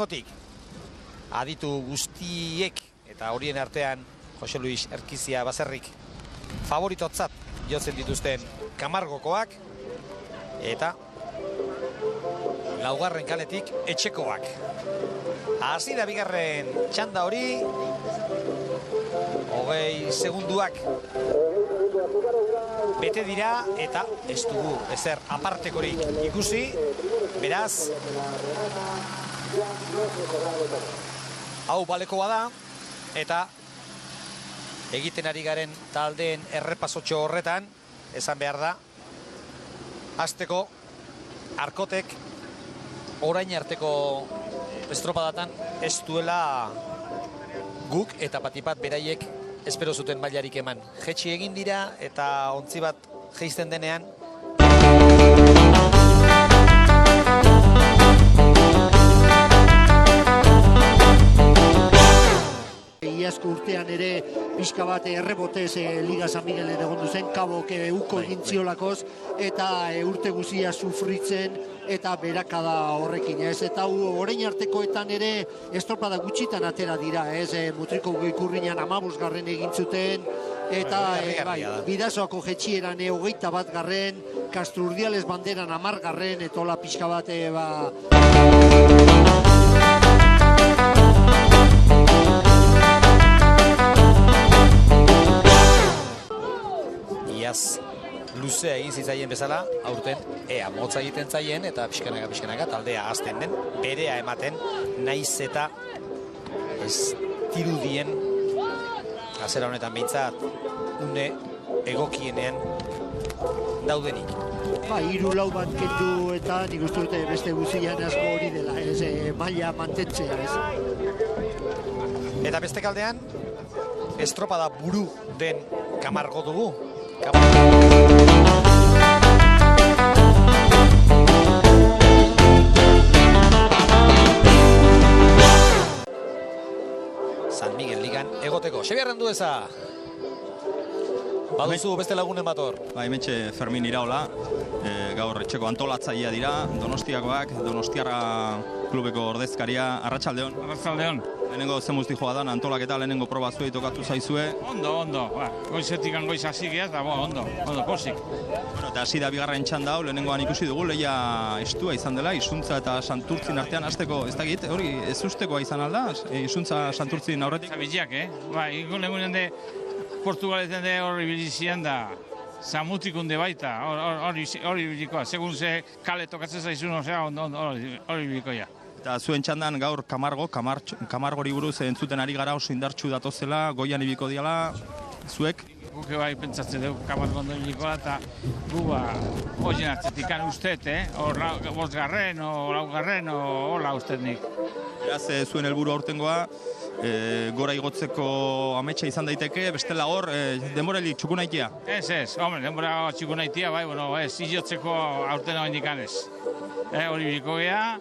lehenengotik aditu guztiek eta horien artean Jose Luis Erkizia Baserrik favoritotzat jotzen dituzten Kamargokoak eta laugarren kaletik etxekoak. Hasi da bigarren txanda hori, 20 segunduak bete dira eta ez dugu ezer apartekorik ikusi, beraz hau balekoa da eta egiten ari garen taldeen errepasotxo horretan esan behar da hasteko Arkotek orain arteko estropadatan ez duela guk eta batipat beraiek espero zuten mailarik eman. Jetxi egin dira eta ontzi bat jeisten denean iazko urtean ere pixka bat errebotez Liga San Miguelen egon zen, kabok uko egin ziolakoz eta urte guzia sufritzen eta berakada horrekin, ez? Eta orain artekoetan ere estropada gutxitan atera dira, ez? Mutriko Ikurriñan 15garren egin zuten eta Bidasoako jetxieran 21garren, Kasturdiales Banderan 10garren, eta hola pixka bat iaz luzea egin zitzaien bezala, aurten ea motza egiten zaien eta pixkanaka taldea azten den, berea ematen naiz eta ez dirudien azera honetan behintzat une egokienean daudenik. Hiru lau bat kendu eta nik uste dute beste guzian asko hori dela, ez maila mantentzea, ez. Eta beste kaldean estropada buru den Kamargo dugu. San Miguel Ligan egoteko. Xabier Andueza. Baduzu beste lagunen bat hor. Hementxe Fermin Iraola, gaur etxeko antolatzailea dira, Donostiakoak, Donostiarra klubeko ordezkaria. Arratsaldeon. Arratsaldeon. Lehenengo zemuzti joa da, antolaketa lehenengo proba zuei tokatu zaizue. Ondo. Goizetik goiz hasi geaz, da ondo, posik. Bueno, eta hasi da bigarren txanda hau, lehenengoan ikusi dugu, lehia estua izan dela, Izuntza eta Santurtzin artean hasteko, ez dakit, hori ez ustekoa izan alda, Izuntza Santurtzin aurretik? Zabiziak, ikusten egunen de Portugaleten de horri bilizian da, Zamutikun de baita, hori bilikoa, segun ze kale tokatzen zaizun, hori bilikoa. Eta zuen txandan gaur Kamargori buruz entzuten ari gara oso indartsu datozela, goian ibiko diala, zuek? Guke bai pentsatzen dugu Kamargon da ibikoa eta gu horien hartzetik ustet, hor 5garren, o 4garren, hola ustet nik. Beraz, zuen helburu aurtengoa, gora igotzeko ametsa izan daiteke, bestela hor, denborali txukunaitia? Ez, hombre, denbora txukunaitia, bai, ez, izotzeko aurten hori indikanez. Hori biliko geha,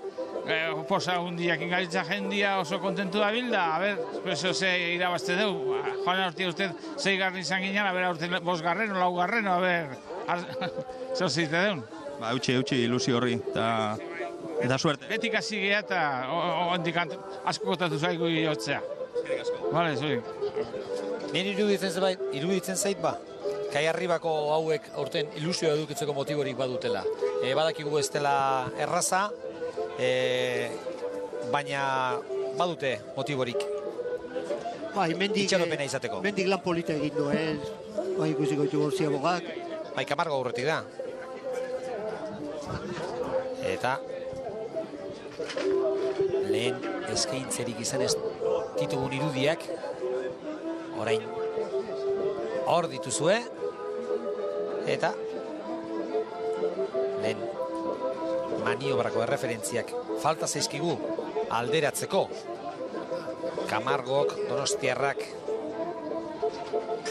posa hundiak ingaritza jendia oso kontentu da bilda, espreso ze irabazte dugu, joan horti usted 6garren izan ginen, urte 5garren o 4garren, zer zite deun. Eutxi ilusio horri, eta suerte. Betik hasi geha eta hondik asko kotatu zaigu jotzea. Bale, zuri. Nien iruditzen zait ba, Kai Arribako hauek aurten ilusioa edukitzeko motiborik badutela. Badakigu ez dela erraza, baina badute motiborik itxaropena izateko. Mendik lan polita egin du, ikusiko ditu Gorzia Bogak. Kamargo aurretik da. Eta lehen eskaintzerik izan ez ditugun irudiak, orain hor dituzue, eta lehen maniobrako erreferentziak falta zaizkigu alderatzeko. Kamargok, Donostiarrak,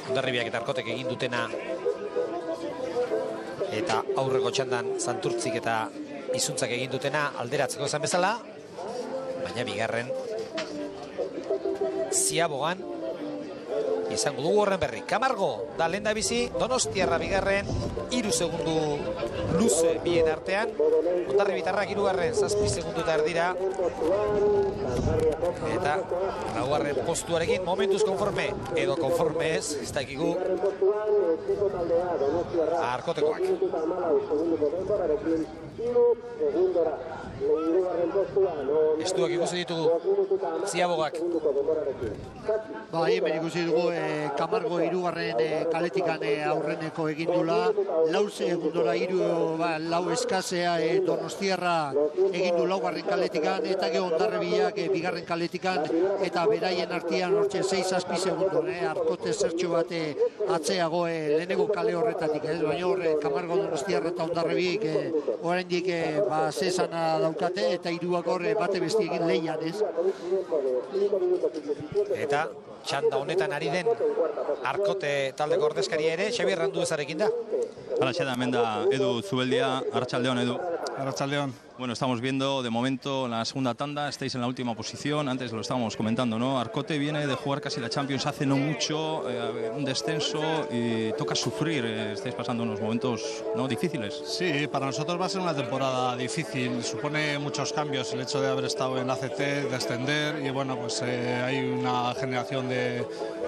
Hondarribiak eta Arkotek egin dutena, eta aurreko txandan Santurtzik eta Izuntzak egin dutena alderatzeko esan bezala, baina bigarren Ziabogan izango dugu horren berri. Camargo da lehen da bizi, Donostiarra bigarren, 3 segundu luze bien artean, Hondarribitarrak 3. 7 segundu eta erdira, eta laugarren postuarekin momentuz konforme, edo konforme ez dakigu Arkotekoak. Estuak ikusi ditugu Ziabogak. Hemen ikusi dugu Camargo 3. Kaletikan aurreneko egin dula, 4 segundora 4 eskasea Donostiarra egin du 4. kaletikan, eta Hondarribiak 2. kaletikan, eta beraien artean hortxe 6-7 segundu, Arkote zertxo bat atzeago lehenengo kale horretatik, baina horre Camargo, Donostiarra eta Hondarribik oraindik zesana daukate, eta 3ak horre bate bestiekin leian, ez? Eta txanda honetan ari den Arkote taldeko ordezkaria ere, Xabier Randuezarekin da. Hala, hemen da Edu Zubeldia. Arratsaldeon, Edu. Arratsaldeon. Bueno, estamos viendo de momento la segunda tanda, estáis en la última posición, antes lo estábamos comentando, ¿no? Arcote viene de jugar casi la Champions hace no mucho, un descenso y toca sufrir, estáis pasando unos momentos no difíciles. Sí, para nosotros va a ser una temporada difícil, supone muchos cambios el hecho de haber estado en ACT, de ascender, y bueno, pues hay una generación de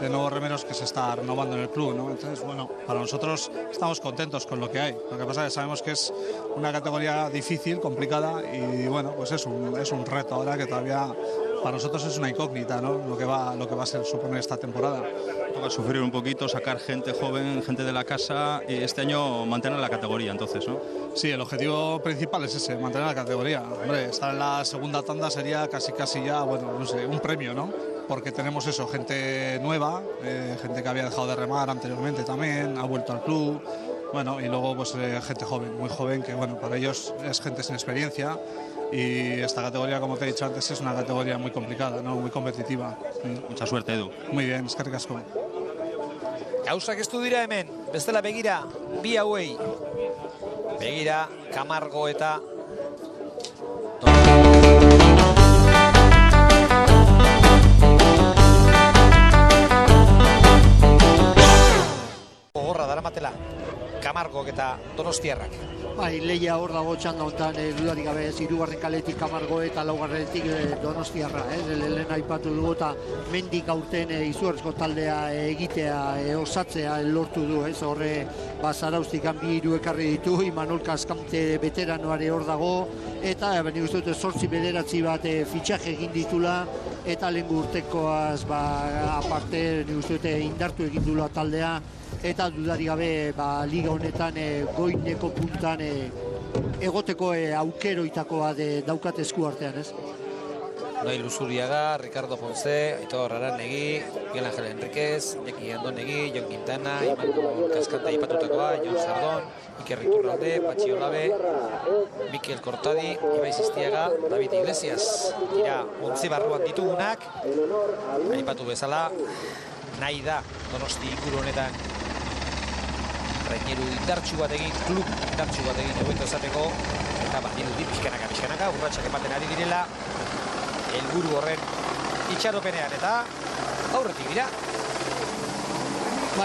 nuevos remeros que se está renovando en el club, ¿no? Entonces, bueno, para nosotros estamos contentos con lo que hay, lo que pasa es que sabemos que es una categoría difícil, complicada, y bueno, pues es un reto ahora que todavía para nosotros es una incógnita, ¿no? Lo que va a ser suponer esta temporada. Toca sufrir un poquito, sacar gente joven, gente de la casa, y este año mantener la categoría, entonces, ¿no? Sí, el objetivo principal es ese, mantener la categoría. Hombre, estar en la segunda tanda sería casi ya, bueno, no sé, un premio, ¿no? Porque tenemos eso, gente nueva, gente que había dejado de remar anteriormente también, ha vuelto al club. Bueno, y luego pues gente joven, muy joven, que bueno, para ellos es gente sin experiencia, y esta categoría, como te he dicho antes, es una categoría muy complicada, ¿no? Muy competitiva. Mucha suerte, Edu. Muy bien, eskerrik asko. Gauzak ez du dira hemen, bestela begira, bi hauei. Begira, Camargo eta gogorra daramatela Camargok eta Donostiarrak. Leia hor dago txanda honetan, dudarik gabe, 3. kaletik Camargo eta 4. Donostiarra. Lehen aipatu dugu eta mendik aurten izugarrizko taldea egitea, osatzea lortu du. Horre Zarauztikan 2 ekarri ditu, Imanol Kaskamte veteranoare hor dago, eta nik uste dut 8-9 bat fitxaje egin ditula, eta lehen urtekoaz aparte nik uste dut indartu egin dula taldea, eta dudari gabe liga honetan goineko puntan egoteko aukeroitakoa daukat esku artean, ez? Noel Luzuriaga, Ricardo Ponce, Aitor Aranegi, Miguel Ángel Enriquez, Iñaki Andonegi, Jon Quintana, Imanol Kaskanta ipatutakoa, Jon Sardón, Iker Iturralde, Patxi Olabe, Mikel Kortadi, Ibai Ziztiaga, David Iglesias. Dira, 11 barruan ditugunak, aipatu bezala, nahi da Donosti inguru honetan traineru indartsu bat egin, klub indartsu bat egin egoito esateko, eta dirudi pixkanaka, urratsak ematen ari direla, helburu horren itxaropenean, eta aurretik dira.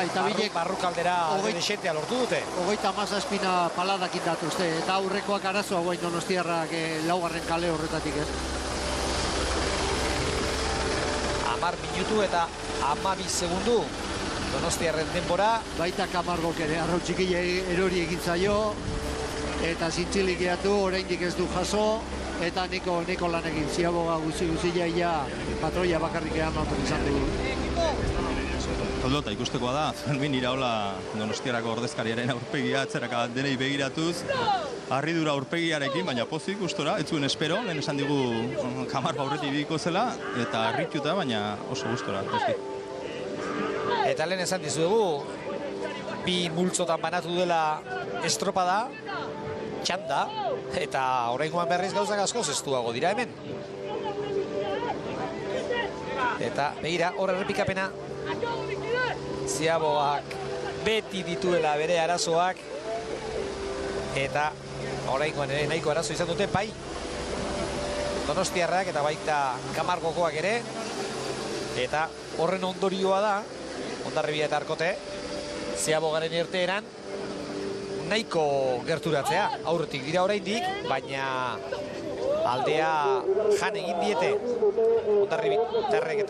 Eta bilek barrukaldera desentea lortu dute. 37 paladak indatuzte, eta aurrekoak arazoa guain Donostiarrak 4. kale horretatik, ez? 10 minutu eta 12 segundu Donostiarren denbora. Baita Camargok ere arrautxikile erori egin zaio, eta zintzilik gehiatu, oraindik ez du jaso, eta neko lan egin. Ziaboga guzia patroia bakarrik eman izan dugu. Koldo, ikustekoa da, Fermin Iraola Donostiarako ordezkariaren aurpegia atzeraka denei begiratuz, harridura aurpegiarekin, baina pozik gustora, ez zuen espero, lehen esan digu Camargo aurretik biko zela, eta harrituta, baina oso gustora. Eta lehen esan dizuegu, bi multzotan banatu dela estropada, txanda, eta oraingoan berriz gauzak asko zestuago dira hemen. Eta begira, hor errepikapena, Ziaboak beti dituela bere arazoak, eta oraingoan ere nahiko arazo izan dute, bai Donostiarrak eta baita Camargokoak ere, eta horren ondorioa da, Hondarribia eta Arkote. Ziabogaren irteeran nahiko gerturatzea, aurretik dira oraindik, baina aldea jan egin diete Hondarribitarrek eta